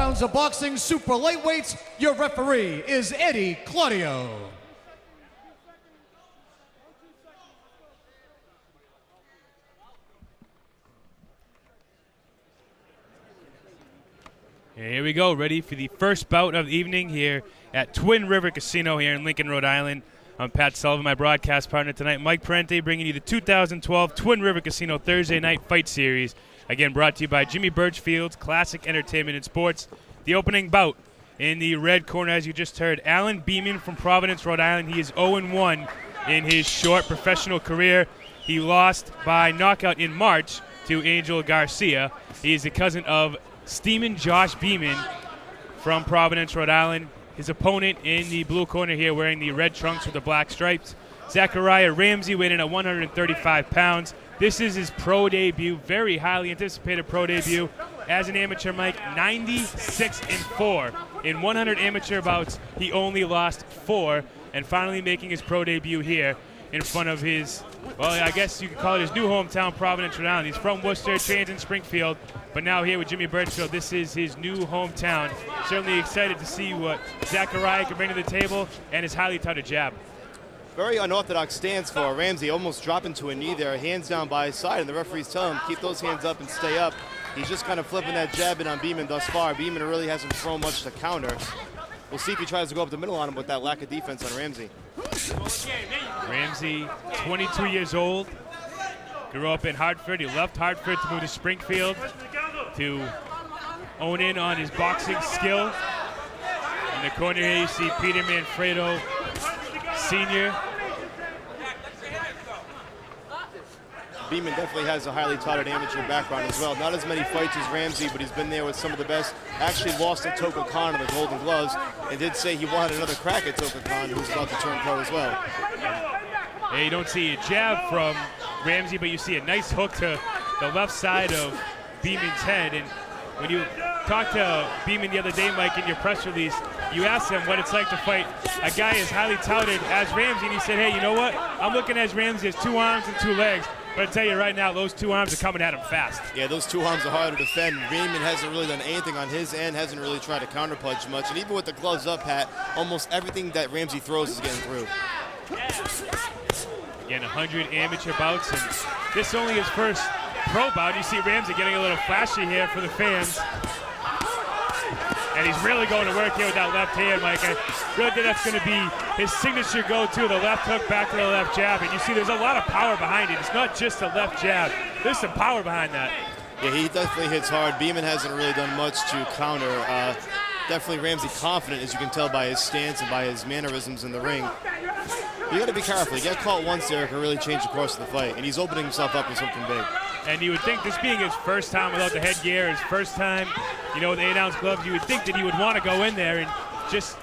rounds of boxing super lightweights, your referee is Eddie Claudio. Here we go, ready for the first bout of the evening here at Twin River Casino here in Lincoln, Rhode Island. I'm Pat Sullivan, my broadcast partner tonight, Mike Parente, bringing you the 2012 Twin River Casino Thursday Night Fight Series. Again, brought to you by Jimmy Birchfield's Classic Entertainment and Sports. The opening bout in the red corner, as you just heard, Alan Beeman from Providence, Rhode Island. He is 0-1 in his short professional career. He lost by knockout in March to Angel Garcia. He is the cousin of Steeman Josh Beeman from Providence, Rhode Island. His opponent in the blue corner here wearing the red trunks with the black stripes, ZACK RAMSEY, weighing in at 135 pounds. This is his pro debut, very highly anticipated pro debut. As an amateur, Mike, 96-4. In 100 amateur bouts, he only lost 4, and finally making his pro debut here in front of his, well, I guess you could call it his new hometown, Providence, Rhode Island. He's from Worcester, trains in Springfield, but now here with Jimmy Birchfield, this is his new hometown. Certainly excited to see what ZACK can bring to the table and his highly touted jab. Very unorthodox stance for Ramsey, almost dropping to a knee there, hands down by his side, and the referees tell him, keep those hands up and stay up. He's just kind of flipping that jab in on Beeman thus far. Beeman really hasn't thrown much to counter. We'll see if he tries to go up the middle on him with that lack of defense on Ramsey. Ramsey, 22 years old, grew up in Hartford. He left Hartford to move to Springfield to own in on his boxing skill. In the corner here, you see Peter Manfredo Sr. Beeman definitely has a highly touted amateur background as well. Not as many fights as Ramsey, but he's been there with some of the best. Actually lost to Toka Khan in the Golden Gloves, and did say he wanted another crack at Toka Khan, who's about to turn pro as well. Yeah, you don't see a jab from Ramsey, but you see a nice hook to the left side of Beeman's head. And when you talked to Beeman the other day, Mike, in your press release, you asked him what it's like to fight a guy as highly touted as Ramsey, and he said, hey, you know what? I'm looking at Ramsey as 2 arms and 2 legs. But I tell you right now, those 2 arms are coming at him fast. Yeah, those 2 arms are hard to defend. Beeman hasn't really done anything on his end, hasn't really tried to counterpunch much. And even with the gloves up, Pat, almost everything that Ramsey throws is getting through. Again, 100 amateur bouts, and this only his first pro bout. You see Ramsey getting a little flashy here for the fans. And he's really going to work here with that left hand, Mike. I really think that's going to be his signature go-to, the left hook back to the left jab. And you see there's a lot of power behind it. It's not just a left jab. There's some power behind that. Yeah, he definitely hits hard. Beeman hasn't really done much to counter. Definitely Ramsey confident, as you can tell by his stance and by his mannerisms in the ring. You got to be careful. You get caught once there, it can really change the course of the fight. And he's opening himself up for something big. And you would think, this being his first time without the headgear, his first time, you know, with 8-ounce gloves, you would think that he would want to go in there and just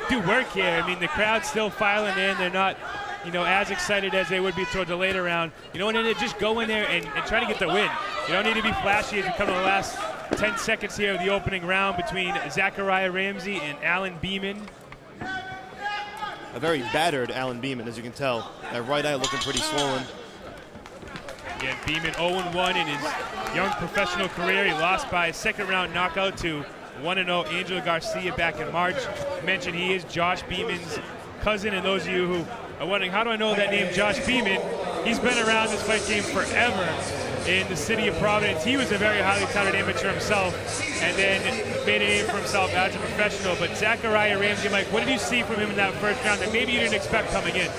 do work here. I mean, the crowd's still filing in. They're not, you know, as excited as they would be towards the later round. You know, and then just go in there and try to get the win. You don't need to be flashy as you come to the last 10 seconds here of the opening round between ZACK Ramsey and Alan Beeman. A very battered Alan Beeman, as you can tell. That right eye looking pretty swollen. Again, Beeman 0-1 in his young professional career. He lost by a second-round knockout to 1-0 Angel Garcia back in March. I mentioned he is Josh Beeman's cousin, and those of you who are wondering, how do I know that name, Josh Beeman? He's been around this fight game forever in the city of Providence. He was a very highly touted amateur himself, and then made a name for himself as a professional. But ZACK Ramsey, Mike, what did you see from him in that first round that maybe you didn't expect coming in?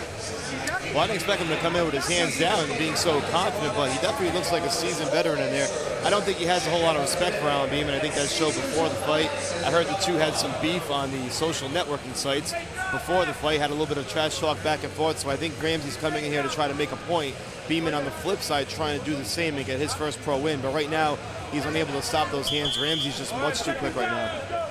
Well, I didn't expect him to come in with his hands down and being so confident, but he definitely looks like a seasoned veteran in there. I don't think he has a whole lot of respect for Alan Beeman. I think that showed before the fight. I heard the two had some beef on the social networking sites before the fight, had a little bit of trash talk back and forth, so I think Ramsey's coming in here to try to make a point. Beeman on the flip side trying to do the same and get his first pro win, but right now he's unable to stop those hands. Ramsey's just much too quick right now.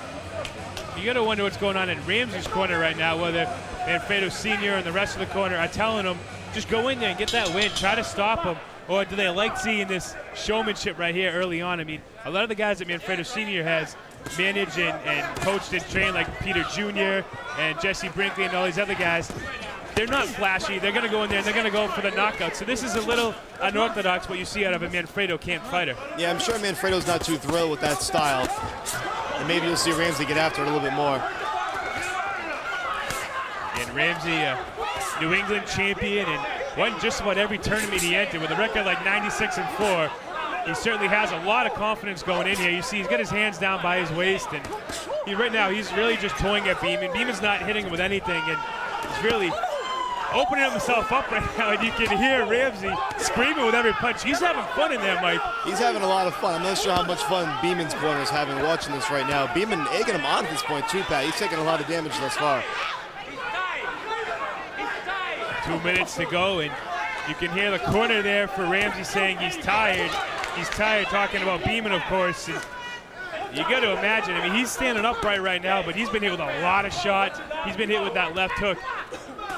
You got to wonder what's going on in Ramsey's corner right now, whether Manfredo Sr. and the rest of the corner are telling him, just go in there and get that win, try to stop him, or do they like seeing this showmanship right here early on? I mean, a lot of the guys that Manfredo Sr. has managed and coached and trained, like Peter Jr. and Jesse Brinkley and all these other guys, they're not flashy. They're going to go in there and they're going to go for the knockout. So this is a little unorthodox what you see out of a Manfredo camp fighter. Yeah, I'm sure Manfredo's not too thrilled with that style. and maybe you'll see Ramsey get after it a little bit more. And Ramsey, New England champion, and won just about every tournament he entered with a record like 96-4. He certainly has a lot of confidence going in here. You see, he's got his hands down by his waist, and right now he's really just toying at Beeman. Beeman's not hitting him with anything, and he's really opening himself up right now, and you can hear Ramsey screaming with every punch. He's having fun in there, Mike. He's having a lot of fun. I'm not sure how much fun Beeman's corner is having watching this right now. Beeman egging him on at this point too, Pat. He's taking a lot of damage thus far. 2 minutes to go, and you can hear the corner there for Ramsey saying he's tired. He's tired, talking about Beeman, of course. And you got to imagine, I mean, he's standing upright right now, but he's been hit with a lot of shots. He's been hit with that left hook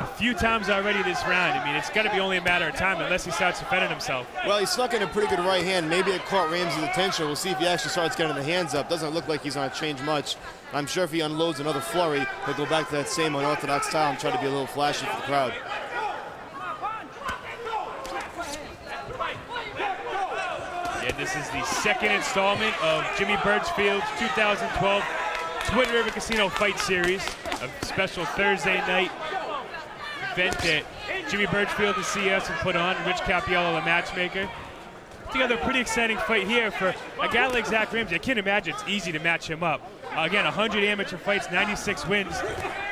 a few times already this round. I mean, it's got to be only a matter of time unless he starts defending himself. Well, he snuck in a pretty good right hand. Maybe it caught Ramsey's attention. We'll see if he actually starts getting the hands up. Doesn't look like he's going to change much. I'm sure if he unloads another flurry, he'll go back to that same unorthodox style and try to be a little flashy for the crowd. Yeah, this is the second installment of Jimmy Birchfield's 2012 Twin River Casino Fight Series, a special Thursday night event that Jimmy Birchfield and CES have put on. Rich Capiello, the matchmaker. Together, a pretty exciting fight here for a guy like Zach Ramsey. I can't imagine it's easy to match him up. Again, 100 amateur fights, 96 wins.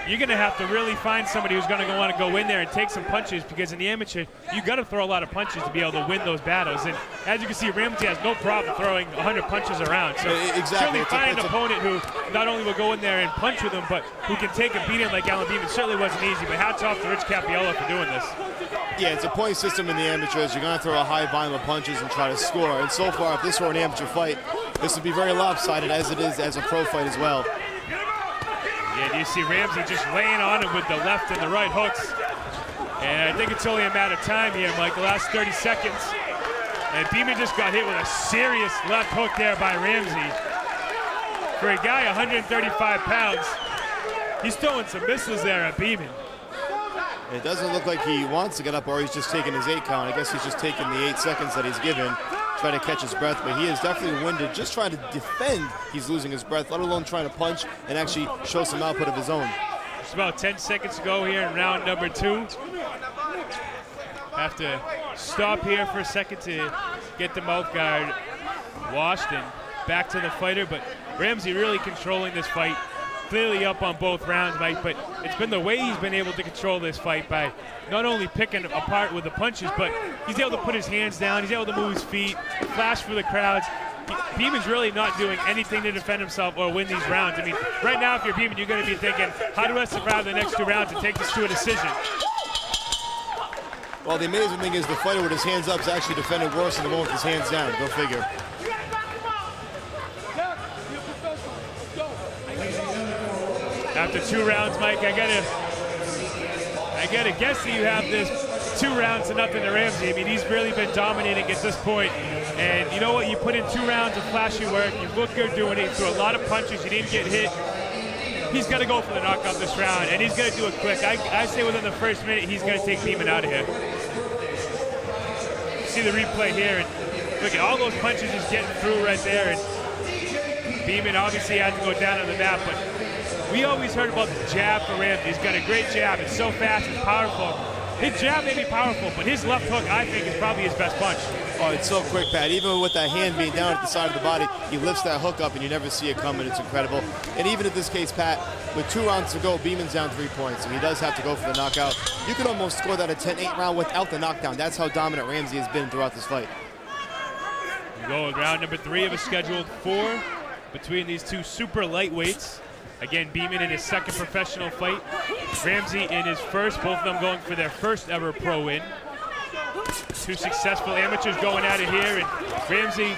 You're going to have to really find somebody who's going to want to go in there and take some punches, because in the amateur, you got to throw a lot of punches to be able to win those battles. And as you can see, Ramsey has no problem throwing 100 punches around. So certainly find an opponent who not only will go in there and punch with him, but who can take a beating like Alan Beeman. Certainly wasn't easy, but hats off to Rich Capiello for doing this. Yeah, it's a point system in the amateurs. You're going to throw a high volume of punches and try to score. And so far, if this were an amateur fight, this would be very lopsided, as it is as a pro fight as well. Yeah, you see Ramsey just laying on him with the left and the right hooks. And I think it's only a matter of time here, Mike, the last 30 seconds. And Beeman just got hit with a serious left hook there by Ramsey. For a guy 135 pounds, he's throwing some missiles there at Beeman. It doesn't look like he wants to get up, or he's just taking his 8 count. I guess he's just taking the 8 seconds that he's given, trying to catch his breath, but he is definitely winded. Just trying to defend, he's losing his breath, let alone trying to punch and actually show some output of his own. Just about 10 seconds to go here in round number 2. Have to stop here for a second to get the mouth guard washed and back to the fighter, but Ramsey really controlling this fight. Clearly up on both rounds, Mike, but it's been the way he's been able to control this fight by not only picking apart with the punches, but he's able to put his hands down, he's able to move his feet, flash for the crowds. Beeman's really not doing anything to defend himself or win these rounds. I mean, right now, if you're Beeman, you're going to be thinking, how do I survive the next 2 rounds and take this to a decision? Well, the amazing thing is the fighter with his hands up is actually defending worse than the one with his hands down. Go figure. After 2 rounds, Mike, I gotta guess that you have this 2-0 to Ramsey. I mean, he's really been dominating at this point. And you know what? You put in 2 rounds of flashy work. You look good doing it. Threw a lot of punches. You didn't get hit. He's got to go for the knockout this round, and he's going to do it quick. I say within the first minute, he's going to take Beeman out of here. See the replay here, and look at all those punches he's getting through right there. And Beeman obviously had to go down on the map, but we always heard about the jab for Ramsey. He's got a great jab. It's so fast, it's powerful. His jab may be powerful, but his left hook, I think, is probably his best punch. Oh, it's so quick, Pat. Even with that hand being down at the side of the body, he lifts that hook up and you never see it coming. It's incredible. And even in this case, Pat, with 2 rounds to go, Beeman's down 3 points, and he does have to go for the knockout. You could almost score that a 10-8 round without the knockdown. That's how dominant Ramsey has been throughout this fight. We go with round number 3 of a scheduled 4 between these 2 super lightweights. Again, Beeman in his second professional fight. Ramsey in his first, both of them going for their first ever pro win. 2 successful amateurs going at it here, and Ramsey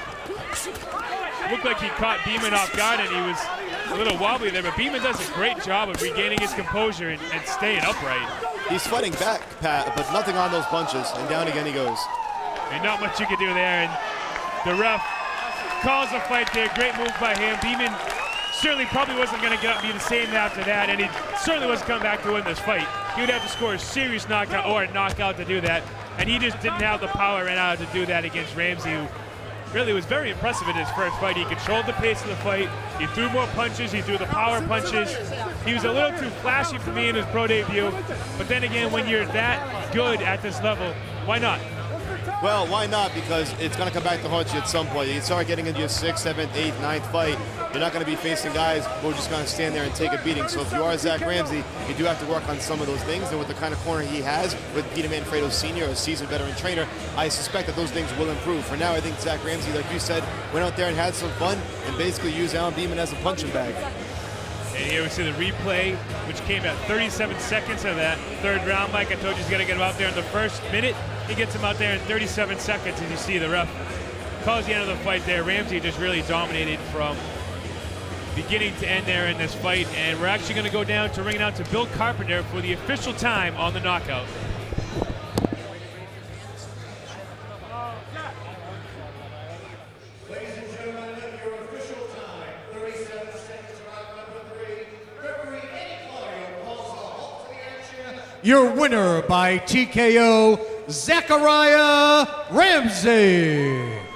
looked like he caught Beeman off guard, and he was a little wobbly there, but Beeman does a great job of regaining his composure and staying upright. He's fighting back, Pat, but nothing on those punches, and down again he goes. And not much you can do there, and the ref calls the fight there. Great move by him. Beeman certainly probably wasn't going to get up and be the same after that, and he certainly wasn't coming back to win this fight. He would have to score a serious knockout or a knockout to do that, and he just didn't have the power right now to do that against Ramsey, who really was very impressive in his first fight. He controlled the pace of the fight. He threw more punches. He threw the power punches. He was a little too flashy for me in his pro debut. But then again, when you're that good at this level, why not? Well, why not? Because it's going to come back to haunt you at some point. You start getting into your 6th, 7th, 8th, 9th fight, you're not going to be facing guys who are just going to stand there and take a beating. So if you are Zach Ramsey, you do have to work on some of those things. And with the kind of corner he has with Peter Manfredo Sr., a seasoned veteran trainer, I suspect that those things will improve. For now, I think Zach Ramsey, like you said, went out there and had some fun and basically used Alan BEEMAN as a punching bag. And here we see the replay, which came at 37 seconds of that third round. Mike, I told you he's going to get him out there in the first minute. He gets him out there in 37 seconds, as you see the ref calls the end of the fight there. Ramsey just really dominated from beginning to end there in this fight. And we're actually going to go down to ring announcer Bill Carpenter for the official time on the knockout. Your winner by TKO, ZACK RAMSEY.